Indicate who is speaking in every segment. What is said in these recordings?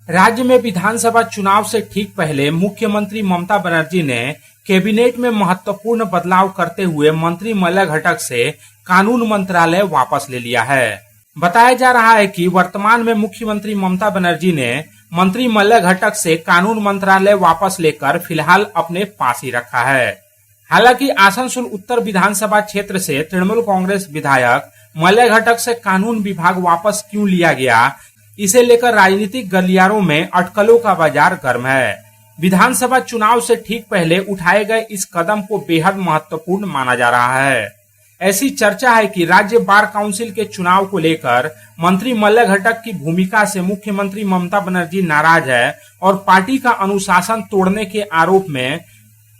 Speaker 1: राज्य में विधानसभा चुनाव से ठीक पहले मुख्यमंत्री ममता बनर्जी ने कैबिनेट में महत्वपूर्ण बदलाव करते हुए मंत्रिमंडल घटक से कानून मंत्रालय वापस ले लिया है। बताया जा रहा है कि वर्तमान में मुख्यमंत्री ममता बनर्जी ने मंत्रिमंडल घटक से कानून मंत्रालय वापस लेकर फिलहाल अपने पास ही रखा है। हालांकि आसनसोल उत्तर विधानसभा क्षेत्र से तृणमूल कांग्रेस विधायक मलय घटक से कानून विभाग वापस क्यों लिया गया, इसे लेकर राजनीतिक गलियारों में अटकलों का बाजार गर्म है। विधानसभा चुनाव से ठीक पहले उठाए गए इस कदम को बेहद महत्वपूर्ण माना जा रहा है। ऐसी चर्चा है कि राज्य बार काउंसिल के चुनाव को लेकर मंत्रिमंडल घटक की भूमिका से मुख्यमंत्री ममता बनर्जी नाराज है और पार्टी का अनुशासन तोड़ने के आरोप में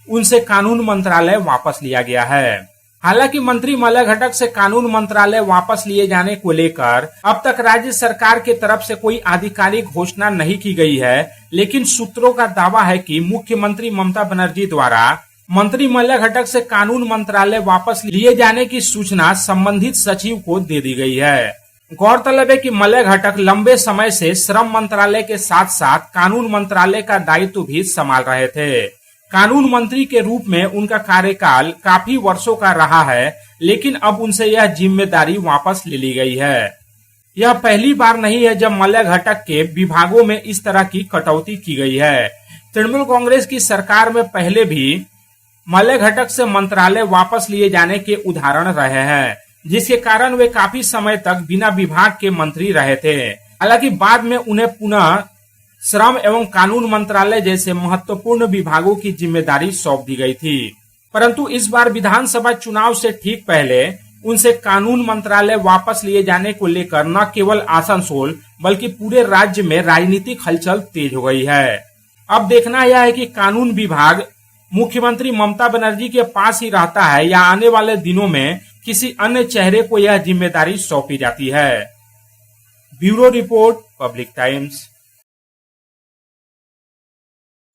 Speaker 1: उनसे कानून मंत्रालय वापस लिया गया है। हालांकि मंत्रिमंडल घटक से कानून मंत्रालय वापस लिए जाने को लेकर अब तक राज्य सरकार की तरफ से कोई आधिकारिक घोषणा नहीं की गई है, लेकिन सूत्रों का दावा है कि मुख्यमंत्री ममता बनर्जी द्वारा मंत्रिमंडल घटक से कानून मंत्रालय वापस लिए जाने की सूचना संबंधित सचिव को दे दी गई है। गौरतलब है कि मलय घटक लंबे समय से श्रम मंत्रालय के साथ साथ कानून मंत्रालय का दायित्व भी संभाल रहे थे। कानून मंत्री के रूप में उनका कार्यकाल काफी वर्षों का रहा है, लेकिन अब उनसे यह जिम्मेदारी वापस ले ली गई है। यह पहली बार नहीं है जब मलय घटक के विभागों में इस तरह की कटौती की गई है। तृणमूल कांग्रेस की सरकार में पहले भी मलय घटक से मंत्रालय वापस लिए जाने के उदाहरण रहे हैं, जिसके कारण वे काफी समय तक बिना विभाग के मंत्री रहे थे। हालांकि बाद में उन्हें पुनः श्रम एवं कानून मंत्रालय जैसे महत्वपूर्ण विभागों की जिम्मेदारी सौंप दी गई थी, परंतु इस बार विधानसभा चुनाव से ठीक पहले उनसे कानून मंत्रालय वापस लिए जाने को लेकर न केवल आसनसोल बल्कि पूरे राज्य में राजनीतिक हलचल तेज हो गई है। अब देखना यह है कि कानून विभाग मुख्यमंत्री ममता बनर्जी के पास ही रहता है या आने वाले दिनों में किसी अन्य चेहरे को यह जिम्मेदारी सौंपी जाती है। Bureau report, public times.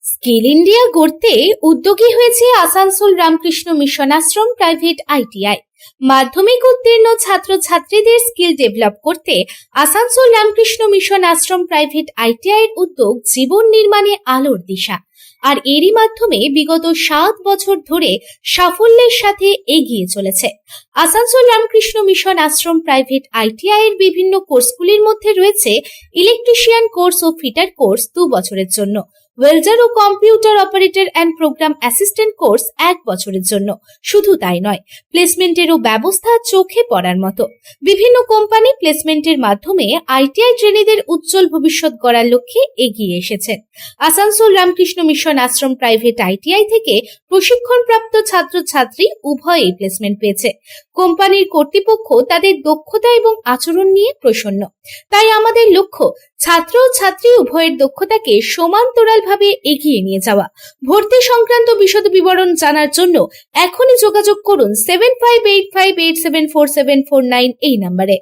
Speaker 2: Skill India গড়তে উদ্যোগী হয়েছে Asansol Ramakrishna Mission ashram private ITI. মাধ্যমিক উত্তীর্ণ ছাত্রছাত্রীদের স্কিল ডেভেলপ করতে Asansol Ramakrishna Mission ashram private ITI এর উদ্যোগ জীবন নির্মাণে আলোর দিশা। আর এরই মাধ্যমে বিগত 7 বছর ধরে সাফল্যের সাথে এগিয়ে চলেছে। Asansol Ramakrishna Mission ashram private ITI এর বিভিন্ন কোর্সগুলির মধ্যে রয়েছে ইলেকট্রিশিয়ান কোর্স ও ফিটার কোর্স 2 বছরের জন্য, ওয়েল্ডার ও computer operator and program assistant course 1 বছরের জন্য। শুধু তাই নয়, প্লেসমেন্টেরও ব্যবস্থা চোখে পড়ার মতো। বিভিন্ন কোম্পানি প্লেসমেন্টের মাধ্যমে আইটিআই ট্রেনিদের উজ্জ্বল ভবিষ্যৎ গড়ার লক্ষ্যে এগিয়ে এসেছেন। Asansol Ramakrishna Mission ashram private ITI থেকে প্রশিক্ষণপ্রাপ্ত ছাত্রছাত্রী উভয়েই প্লেসমেন্ট পেয়েছে। কোম্পানির কর্তৃপক্ষ তাদের দক্ষতা এবং আচরণ নিয়ে প্রসন্ন। তাই আমাদের লক্ষ্য ছাত্র ও ছাত্রী উভয়ের দক্ষতাকে সমান্তরালভাবে এগিয়ে নিয়ে যাওয়া। ভর্তি সংক্রান্ত বিশদ বিবরণ জানার জন্য এখনই যোগাযোগ করুন 7585874749 এই নম্বরে।